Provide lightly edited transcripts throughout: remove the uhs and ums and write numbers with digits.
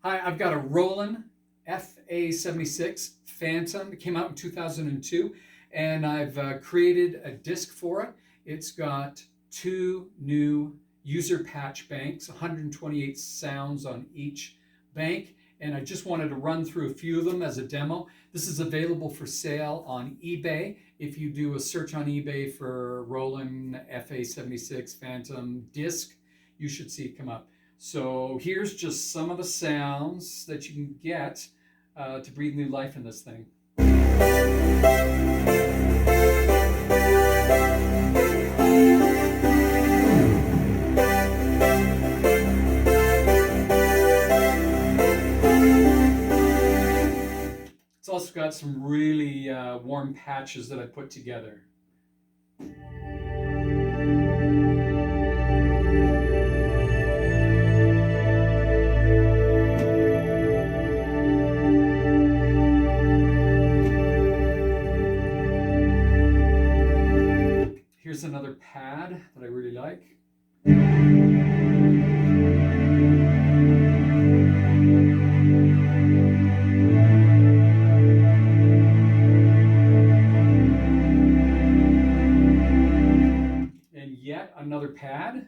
Hi, I've got a Roland FA76 Fantom. It came out in 2002, and I've created a disc for it. It's got 2 new user patch banks, 128 sounds on each bank, and I just wanted to run through a few of them as a demo. This is available for sale on eBay. If you do a search on eBay for Roland FA76 Fantom disc, you should see it come up. So here's just some of the sounds that you can get to breathe new life in this thing. It's also got some really warm patches that I put together. Here's another pad that I really like. And yet another pad.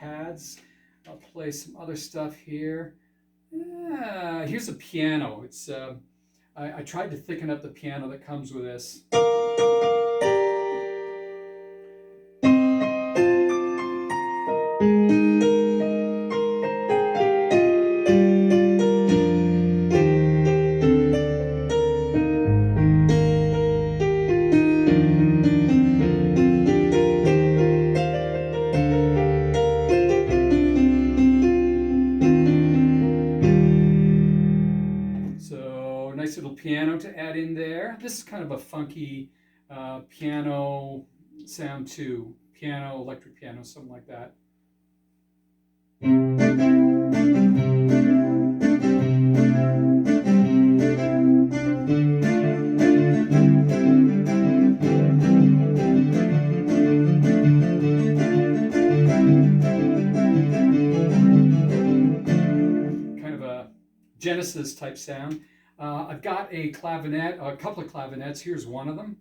Pads. I'll play some other stuff here. Here's a piano. It's I tried to thicken up the piano that comes with this. So nice little piano to add in there. This is kind of a funky piano sound too. Piano, electric piano, something like that. Kind of a Genesis type sound. I've got a clavinet, a couple of clavinets. Here's one of them.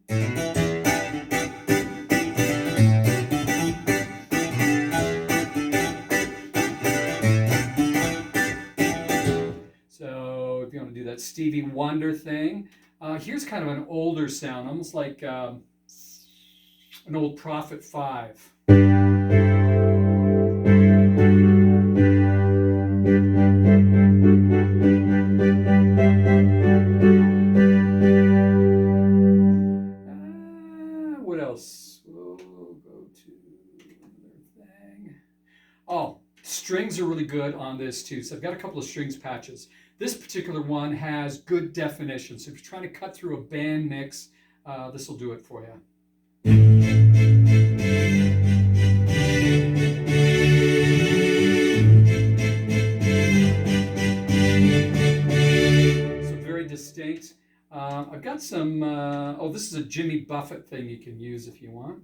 So if you want to do that Stevie Wonder thing, here's kind of an older sound, almost like an old Prophet 5. What else? We'll go to another thing. Oh, strings are really good on this too. So I've got a couple of strings patches. This particular one has good definition. So if you're trying to cut through a band mix, this will do it for you. So very distinct. I've got some, oh, this is a Jimmy Buffett thing you can use if you want.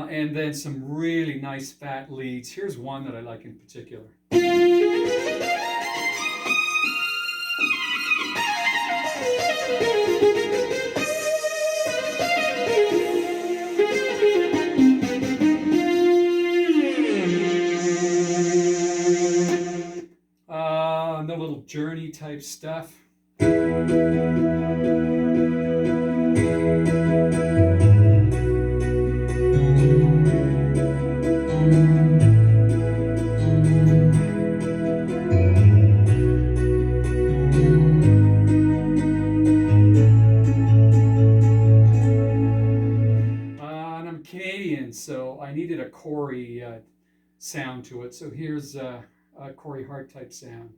And then some really nice fat leads. Here's one that I like in particular. The little Journey type stuff. And I'm Canadian, so I needed a Corey sound to it. So here's a Corey Hart type sound.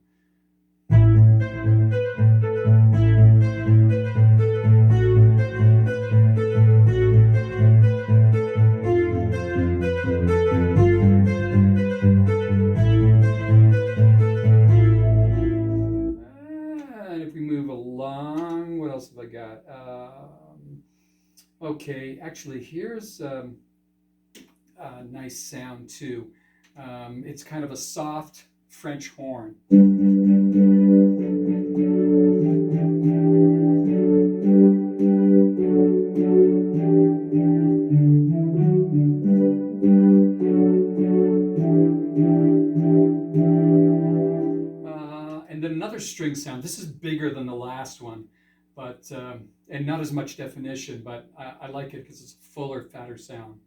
along. What else have I got? Okay, actually, here's a nice sound too. It's kind of a soft French horn. And then another string sound. This is bigger than the last one, but and not as much definition, but I like it because it's a fuller, fatter sound.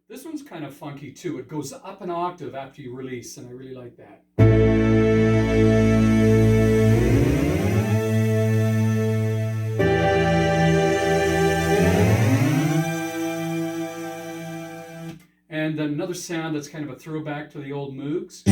This one's kind of funky too. It goes up an octave after you release, and I really like that. And then another sound that's kind of a throwback to the old Moogs.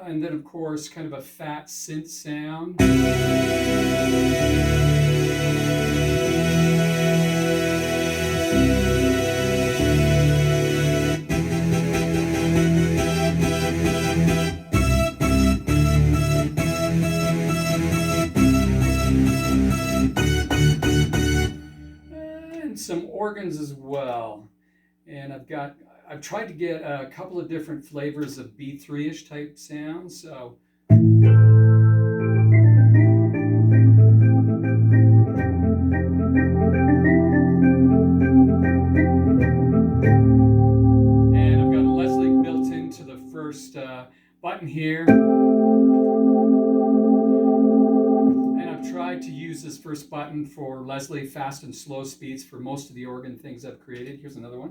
And then, of course, kind of a fat synth sound. And some organs as well. And I've tried to get a couple of different flavors of B3-ish type sounds. So and I've got Leslie built into the first button here. And I've tried to use this first button for Leslie fast and slow speeds for most of the organ things I've created. Here's another one.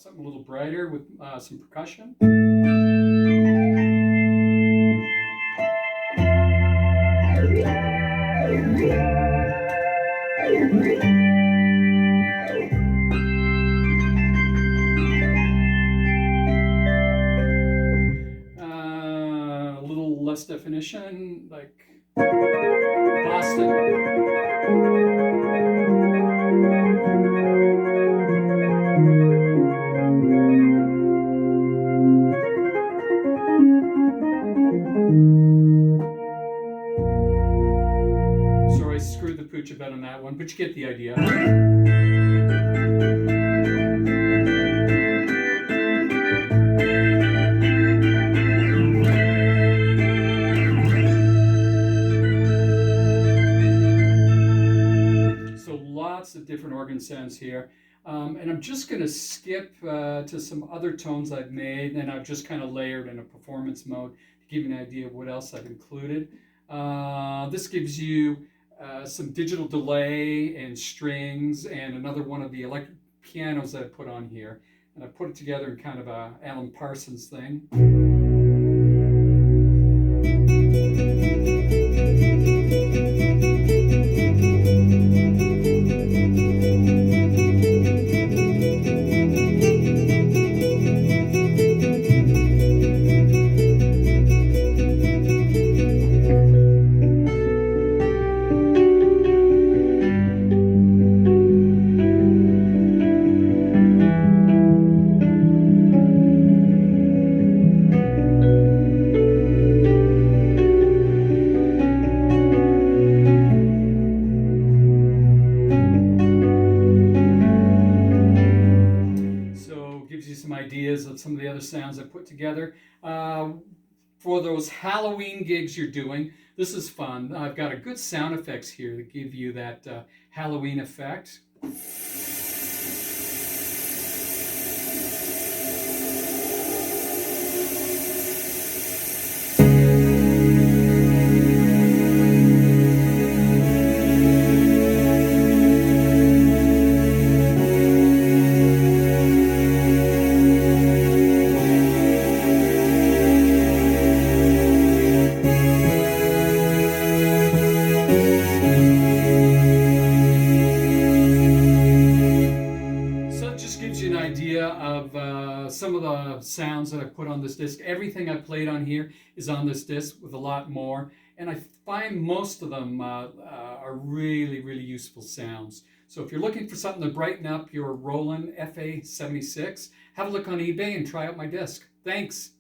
Something a little brighter with some percussion. A little less definition, like Boston. Sorry, I screwed the pooch a bit on that one, but you get the idea. So lots of different organ sounds here. And I'm just going to skip to some other tones I've made, and I've just kind of layered in a performance mode to give you an idea of what else I've included. This gives you some digital delay and strings and another one of the electric pianos that I put on here. And I put it together in kind of a Alan Parsons thing. other sounds I put together. For those Halloween gigs you're doing, this is fun. I've got a good sound effects here that give you that Halloween effect. Gives you an idea of some of the sounds that I put on this disc. Everything I played on here is on this disc with a lot more, and I find most of them are really, really useful sounds. So if you're looking for something to brighten up your Roland FA76, have a look on eBay and try out my disc. Thanks.